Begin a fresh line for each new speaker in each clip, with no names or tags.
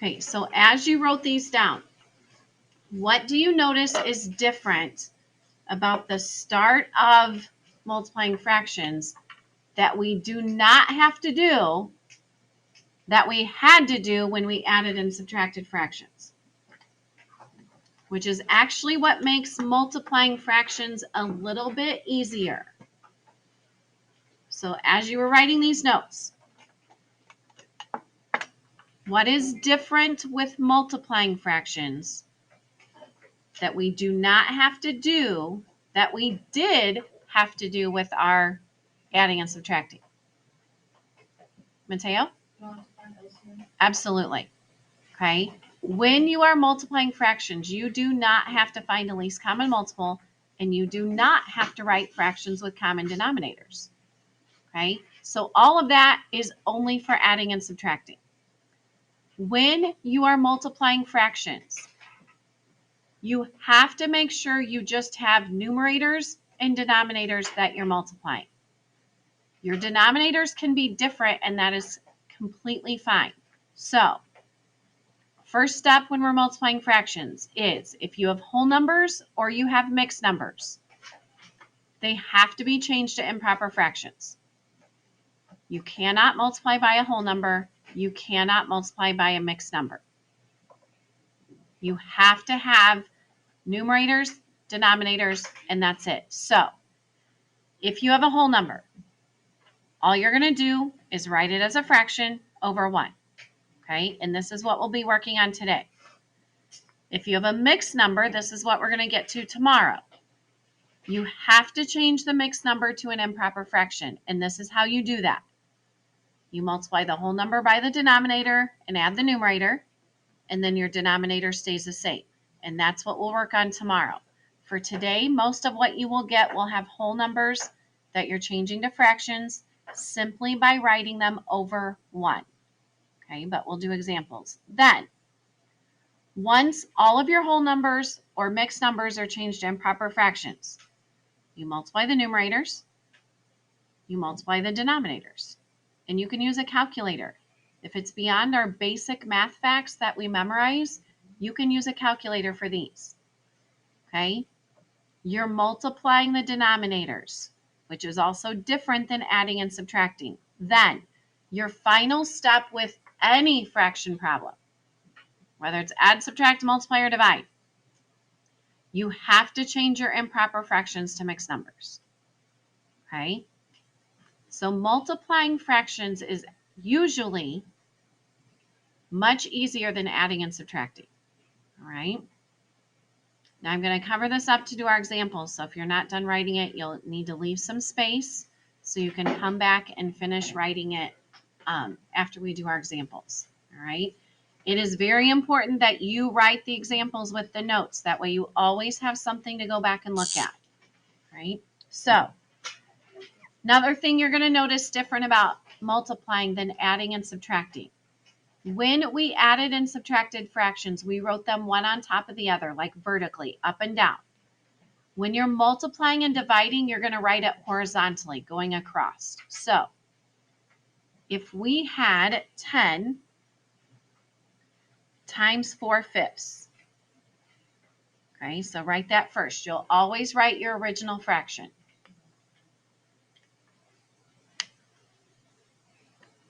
Okay, so as you wrote these down, what do you notice is different about the start of multiplying fractions that we do not have to do that we had to do when we added and subtracted fractions? Which is actually what makes multiplying fractions a little bit easier. So as you were writing these notes, what is different with multiplying fractions that we do not have to do that we did have to do with our adding and subtracting? Mateo? Absolutely. Okay. When you are multiplying fractions, you do not have to find a least common multiple, and you do not have to write fractions with common denominators. Okay. So all of that is only for adding and subtracting. When you are multiplying fractions, you have to make sure you just have numerators and denominators that you're multiplying. Your denominators can be different, and that is completely fine. So, first step when we're multiplying fractions is if you have whole numbers or you have mixed numbers, they have to be changed to improper fractions. You cannot multiply by a whole number. You cannot multiply by a mixed number. You have to have numerators, denominators, and that's it. So, if you have a whole number, all you're going to do is write it as a fraction over 1. Okay, and this is what we'll be working on today. If you have a mixed number, this is what we're going to get to tomorrow. You have to change the mixed number to an improper fraction, and this is how you do that. You multiply the whole number by the denominator and add the numerator, and then your denominator stays the same. And that's what we'll work on tomorrow. For today, most of what you will get will have whole numbers that you're changing to fractions simply by writing them over 1. Okay, but we'll do examples. Then, once all of your whole numbers or mixed numbers are changed to improper fractions, you multiply the numerators, you multiply the denominators, and you can use a calculator. If it's beyond our basic math facts that we memorize, you can use a calculator for these. Okay? You're multiplying the denominators, which is also different than adding and subtracting. Then, your final step with any fraction problem, whether it's add, subtract, multiply, or divide, you have to change your improper fractions to mixed numbers. Okay? So multiplying fractions is usually much easier than adding and subtracting. All right? Now I'm going to cover this up to do our examples. So if you're not done writing it, you'll need to leave some space so you can come back and finish writing it after we do our examples. All right? It is very important that you write the examples with the notes. That way you always have something to go back and look at. Right? So another thing you're going to notice different about multiplying than adding and subtracting. When we added and subtracted fractions, we wrote them one on top of the other, like vertically, up and down. When you're multiplying and dividing, you're going to write it horizontally, going across. So, if we had 10 times 4/5, okay, so write that first. You'll always write your original fraction.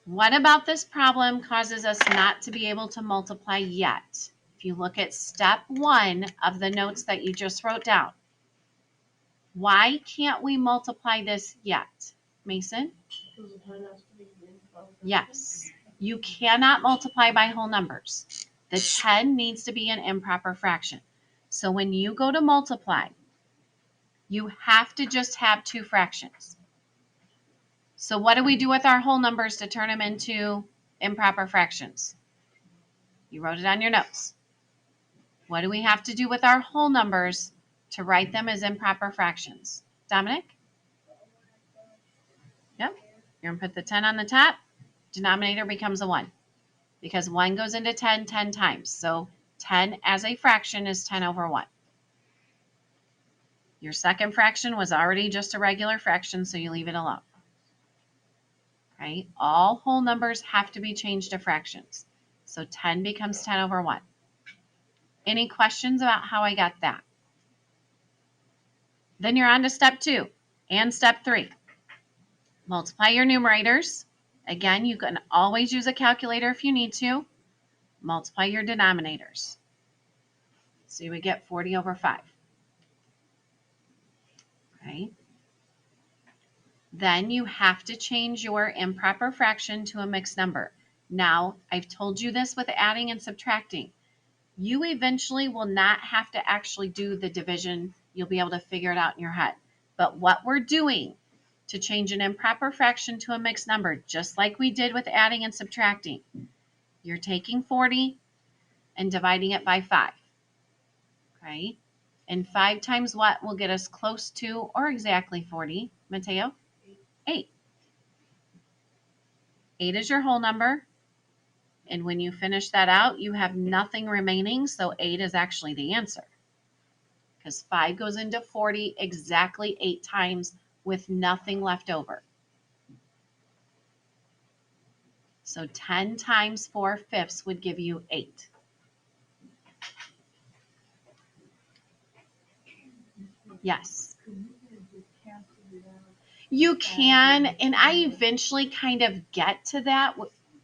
What about this problem causes us not to be able to multiply yet? If you look at step 1 of the notes that you just wrote down, why can't we multiply this yet? Mason? Yes. You cannot multiply by whole numbers. The 10 needs to be an improper fraction. So when you go to multiply, you have to just have 2 fractions. So what do we do with our whole numbers to turn them into improper fractions? You wrote it on your notes. What do we have to do with our whole numbers to write them as improper fractions? Dominic? Yep. You're going to put the 10 on the top. Denominator becomes a 1 because 1 goes into 10 10 times. So 10 as a fraction is 10 over 1. Your second fraction was already just a regular fraction, so you leave it alone. Right? All whole numbers have to be changed to fractions. So 10 becomes 10 over 1. Any questions about how I got that? Then you're on to step 2 and step 3. Multiply your numerators. Again, you can always use a calculator if you need to. Multiply your denominators. So you would get 40 over 5. Okay. Then you have to change your improper fraction to a mixed number. Now, I've told you this with adding and subtracting. You eventually will not have to actually do the division. You'll be able to figure it out in your head. But what we're doing to change an improper fraction to a mixed number, just like we did with adding and subtracting, you're taking 40 and dividing it by 5. Okay? And 5 times what will get us close to or exactly 40? Mateo? 8. 8 is your whole number. And when you finish that out, you have nothing remaining. So 8 is actually the answer. Because 5 goes into 40 exactly 8 times with nothing left over. So 10 times 4/5 would give you 8. Yes. You can, and I eventually kind of get to that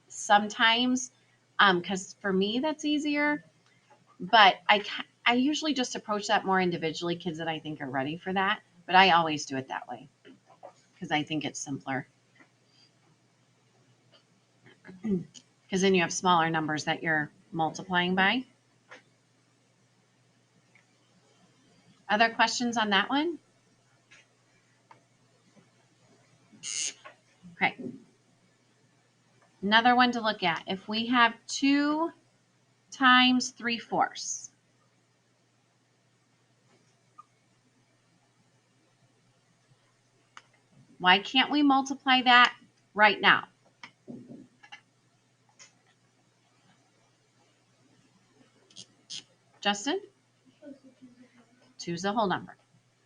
sometimes, because for me that's easier. But I usually just approach that more individually, kids that I think are ready for that. But I always do it that way because I think it's simpler. Because then you have smaller numbers that you're multiplying by. Other questions on that one? Okay. Another one to look at. If we have 2 times 3/4. Why can't we multiply that right now? Justin? 2 is a whole number.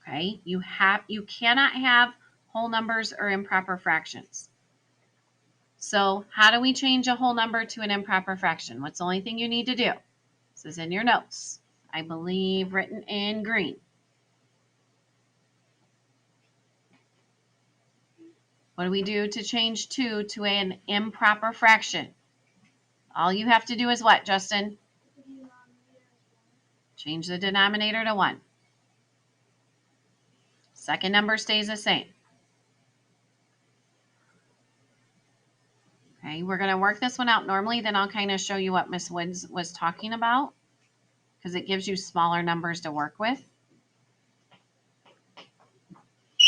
Okay? You cannot have whole numbers or improper fractions. So how do we change a whole number to an improper fraction? What's the only thing you need to do? This is in your notes. I believe written in green. What do we do to change 2 to an improper fraction? All you have to do is what, Justin? Change the denominator to 1. Second number stays the same. Okay, we're going to work this one out normally, then I'll kind of show you what Miss Woods was talking about because it gives you smaller numbers to work with.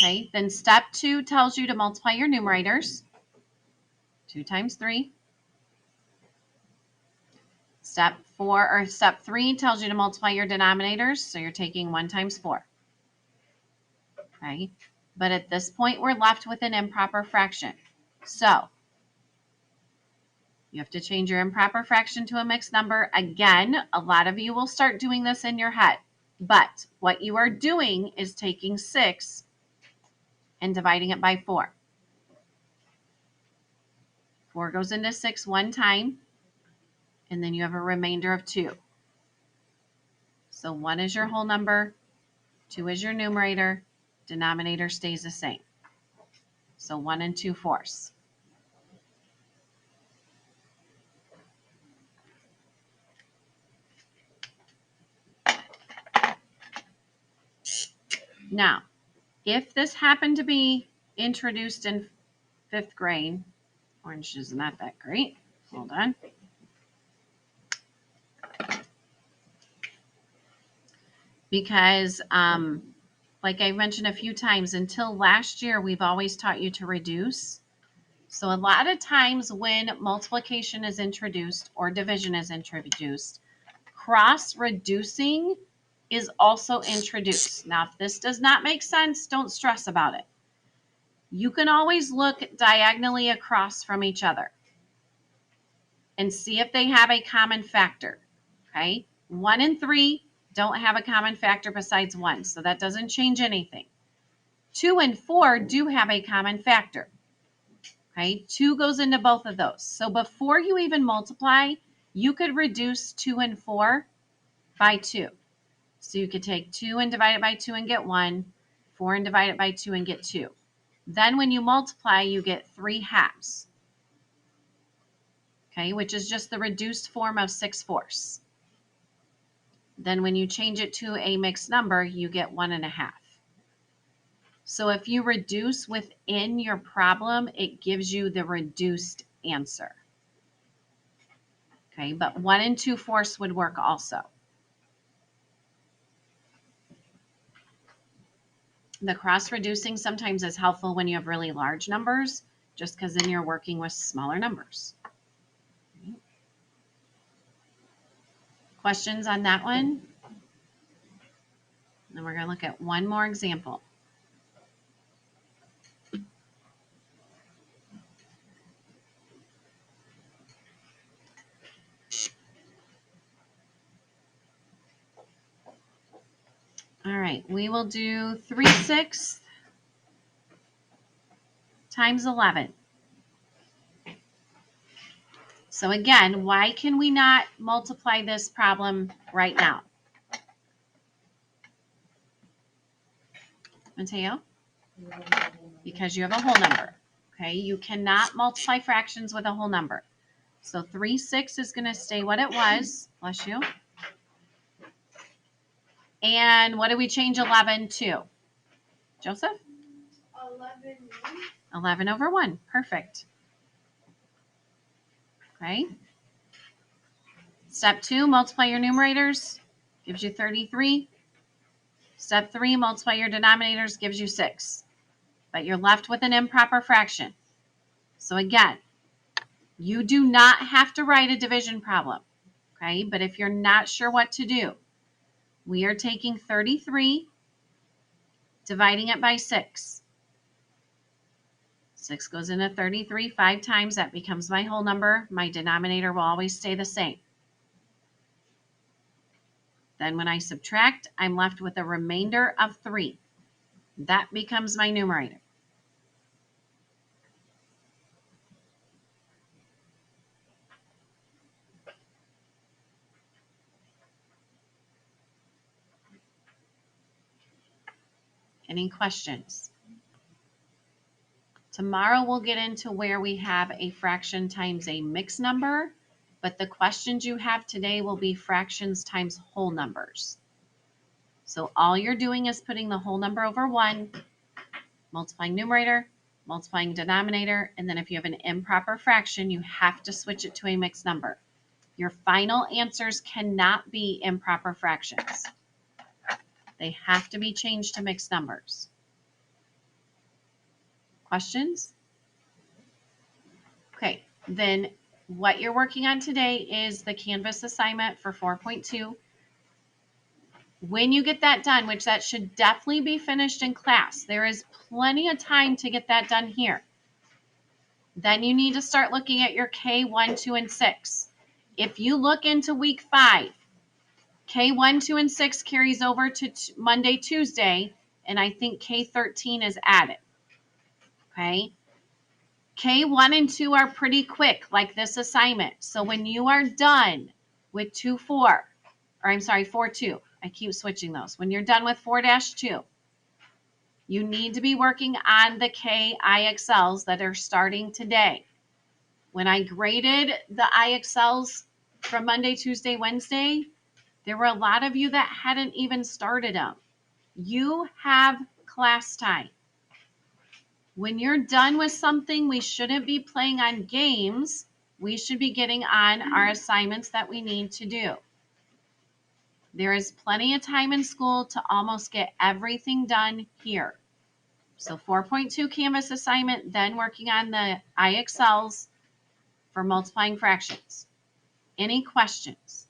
Okay, then step 2 tells you to multiply your numerators. 2 times 3. Step 3 tells you to multiply your denominators, so you're taking 1 times 4. Okay, but at this point we're left with an improper fraction. So you have to change your improper fraction to a mixed number. Again, a lot of you will start doing this in your head. But what you are doing is taking 6 and dividing it by 4. 4 goes into 6 one time, and then you have a remainder of 2. So 1 is your whole number, 2 is your numerator, denominator stays the same. So 1 2/4. Now, if this happened to be introduced in 5th grade, orange is not that great. Hold on. Because, like I mentioned a few times, until last year, we've always taught you to reduce. So a lot of times when multiplication is introduced or division is introduced, cross-reducing is also introduced. Now, if this does not make sense, don't stress about it. You can always look diagonally across from each other and see if they have a common factor. Okay, 1 and 3 don't have a common factor besides 1, so that doesn't change anything. 2 and 4 do have a common factor. Okay, 2 goes into both of those. So before you even multiply, You could reduce 2 and 4 by 2. So you could take 2 and divide it by 2 and get 1, 4 and divide it by 2 and get 2. Then when you multiply, you get 3 halves, okay, which is just the reduced form of 6/4. Then when you change it to a mixed number, you get 1.5. So if you reduce within your problem, it gives you the reduced answer. Okay, but 1 and 2/4 would work also. The cross reducing sometimes is helpful when you have really large numbers, just because then you're working with smaller numbers. Questions on that one? And we're going to look at one more example. All right, we will do 3/6 times 11. So again, why can we not multiply this problem right now? Mateo? Because you have a whole number. Okay, you cannot multiply fractions with a whole number. So 3/6 is going to stay what it was. Bless you. And what do we change 11 to? Joseph? 11 over 1. Perfect. Okay. Step 2, multiply your numerators. Gives you 33. Step 3, multiply your denominators. Gives you 6. But you're left with an improper fraction. So again, you do not have to write a division problem. Okay. But if you're not sure what to do, we are taking 33, dividing it by 6. 6 goes into 33 5 times. That becomes my whole number. My denominator will always stay the same. Then when I subtract, I'm left with a remainder of 3. That becomes my numerator. Any questions? Tomorrow we'll get into where we have a fraction times a mixed number, but the questions you have today will be fractions times whole numbers. So all you're doing is putting the whole number over 1, multiplying numerator, multiplying denominator, and then if you have an improper fraction, you have to switch it to a mixed number. Your final answers cannot be improper fractions. They have to be changed to mixed numbers. Questions? Okay, then what you're working on today is the Canvas assignment for 4.2. When you get that done, which that should definitely be finished in class, there is plenty of time to get that done here. Then you need to start looking at your K1, 2, and 6. If you look into week 5, K1, 2, and 6 carries over to Monday, Tuesday, and I think K13 is added. Okay? K1 and 2 are pretty quick, like this assignment. So when you are done with 4.2, I keep switching those. When you're done with 4-2, you need to be working on the K IXLs that are starting today. When I graded the IXLs from Monday, Tuesday, Wednesday, there were a lot of you that hadn't even started them. You have class time. When you're done with something, we shouldn't be playing on games. We should be getting on our assignments that we need to do. There is plenty of time in school to almost get everything done here. So 4.2 Canvas assignment, then working on the IXLs for multiplying fractions. Any questions?